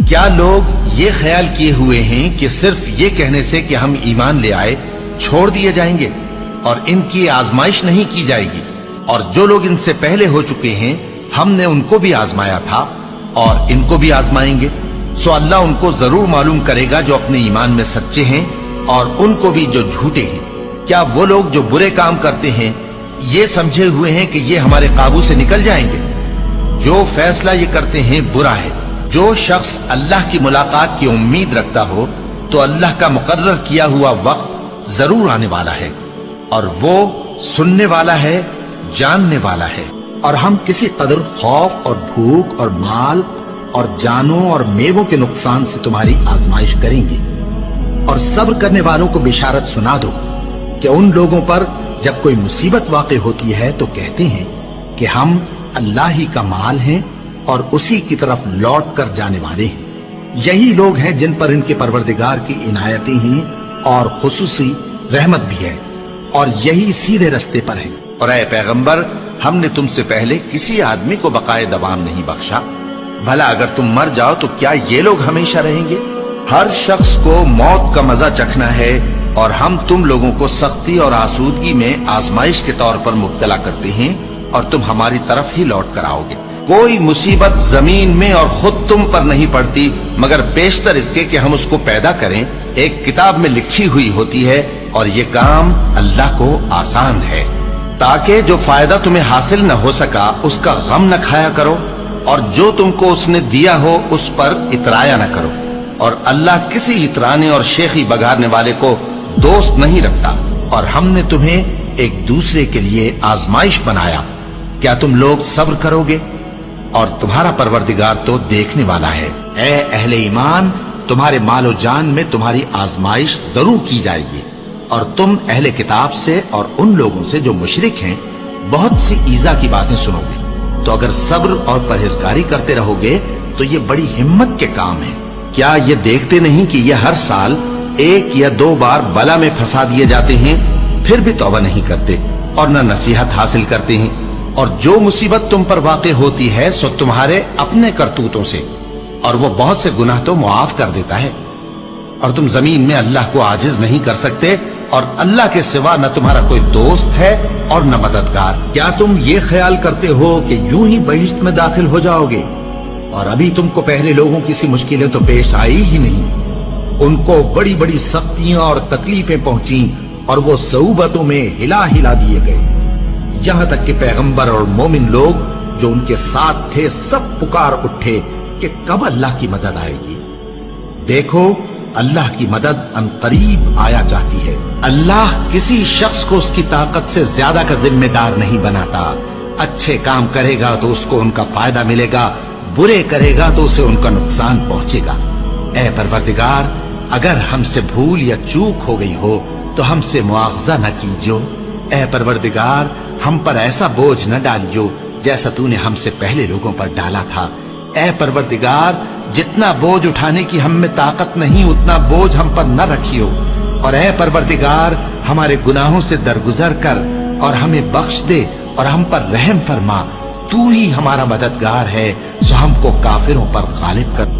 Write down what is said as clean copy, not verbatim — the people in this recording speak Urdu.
کیا لوگ یہ خیال کیے ہوئے ہیں کہ صرف یہ کہنے سے کہ ہم ایمان لے آئے چھوڑ دیے جائیں گے اور ان کی آزمائش نہیں کی جائے گی؟ اور جو لوگ ان سے پہلے ہو چکے ہیں ہم نے ان کو بھی آزمایا تھا اور ان کو بھی آزمائیں گے، سو اللہ ان کو ضرور معلوم کرے گا جو اپنے ایمان میں سچے ہیں اور ان کو بھی جو جھوٹے ہیں۔ کیا وہ لوگ جو برے کام کرتے ہیں یہ سمجھے ہوئے ہیں کہ یہ ہمارے قابو سے نکل جائیں گے؟ جو فیصلہ یہ کرتے ہیں برا ہے۔ جو شخص اللہ کی ملاقات کی امید رکھتا ہو تو اللہ کا مقرر کیا ہوا وقت ضرور آنے والا ہے، اور وہ سننے والا ہے، جاننے والا ہے۔ اور ہم کسی قدر خوف اور بھوک اور مال اور جانوں اور میووں کے نقصان سے تمہاری آزمائش کریں گے، اور صبر کرنے والوں کو بشارت سنا دو کہ ان لوگوں پر جب کوئی مصیبت واقع ہوتی ہے تو کہتے ہیں کہ ہم اللہ ہی کا مال ہیں اور اسی کی طرف لوٹ کر جانے والے ہیں۔ یہی لوگ ہیں جن پر ان کے پروردگار کی عنایتیں ہیں اور خصوصی رحمت بھی ہے، اور یہی سیدھے رستے پر ہیں۔ اور اے پیغمبر، ہم نے تم سے پہلے کسی آدمی کو بقائے دوام نہیں بخشا، بھلا اگر تم مر جاؤ تو کیا یہ لوگ ہمیشہ رہیں گے؟ ہر شخص کو موت کا مزہ چکھنا ہے، اور ہم تم لوگوں کو سختی اور آسودگی میں آزمائش کے طور پر مبتلا کرتے ہیں، اور تم ہماری طرف ہی لوٹ کر آؤ گے۔ کوئی مصیبت زمین میں اور خود تم پر نہیں پڑتی مگر بیشتر اس کے کہ ہم اس کو پیدا کریں ایک کتاب میں لکھی ہوئی ہوتی ہے، اور یہ کام اللہ کو آسان ہے، تاکہ جو فائدہ تمہیں حاصل نہ ہو سکا اس کا غم نہ کھایا کرو، اور جو تم کو اس نے دیا ہو اس پر اترایا نہ کرو۔ اور اللہ کسی اترانے اور شیخی بگارنے والے کو دوست نہیں رکھتا۔ اور ہم نے تمہیں ایک دوسرے کے لیے آزمائش بنایا، کیا تم لوگ صبر کرو گے؟ اور تمہارا پروردگار تو دیکھنے والا ہے۔ اے اہل ایمان، تمہارے مال و جان میں تمہاری آزمائش ضرور کی جائے گی، اور تم اہل کتاب سے اور ان لوگوں سے جو مشرک ہیں بہت سی ایذا کی باتیں سنو گے، تو اگر صبر اور پرہیزگاری کرتے رہو گے تو یہ بڑی ہمت کے کام ہے۔ کیا یہ دیکھتے نہیں کہ یہ ہر سال 1 یا 2 بار بلا میں پھنسا دیے جاتے ہیں، پھر بھی توبہ نہیں کرتے اور نہ نصیحت حاصل کرتے ہیں؟ اور جو مصیبت تم پر واقع ہوتی ہے سو تمہارے اپنے کرتوتوں سے، اور وہ بہت سے گناہ تو معاف کر دیتا ہے۔ اور تم زمین میں اللہ کو عاجز نہیں کر سکتے، اور اللہ کے سوا نہ تمہارا کوئی دوست ہے اور نہ مددگار۔ کیا تم یہ خیال کرتے ہو کہ یوں ہی بہشت میں داخل ہو جاؤ گے، اور ابھی تم کو پہلے لوگوں کی سی مشکلیں تو پیش آئی ہی نہیں؟ ان کو بڑی بڑی سختیاں اور تکلیفیں پہنچیں، اور وہ صعوبتوں میں ہلا ہلا دیے گئے، یہاں تک کہ پیغمبر اور مومن لوگ جو ان کے ساتھ تھے سب پکار اٹھے کہ کب اللہ کی مدد آئے گی۔ دیکھو، اللہ کی مدد ان قریب آیا چاہتی ہے۔ اللہ کسی شخص کو اس کی طاقت سے زیادہ کا ذمہ دار نہیں بناتا۔ اچھے کام کرے گا تو اس کو ان کا فائدہ ملے گا، برے کرے گا تو اسے ان کا نقصان پہنچے گا۔ اے پروردگار، اگر ہم سے بھول یا چوک ہو گئی ہو تو ہم سے مواخذہ نہ کیجو۔ اے پروردگار، ہم پر ایسا بوجھ نہ ڈالیو جیسا تو نے ہم سے پہلے لوگوں پر ڈالا تھا۔ اے پروردگار، جتنا بوجھ اٹھانے کی ہم میں طاقت نہیں اتنا بوجھ ہم پر نہ رکھیو، اور اے پروردگار، ہمارے گناہوں سے درگزر کر اور ہمیں بخش دے اور ہم پر رحم فرما۔ تو ہی ہمارا مددگار ہے، سو ہم کو کافروں پر غالب کر۔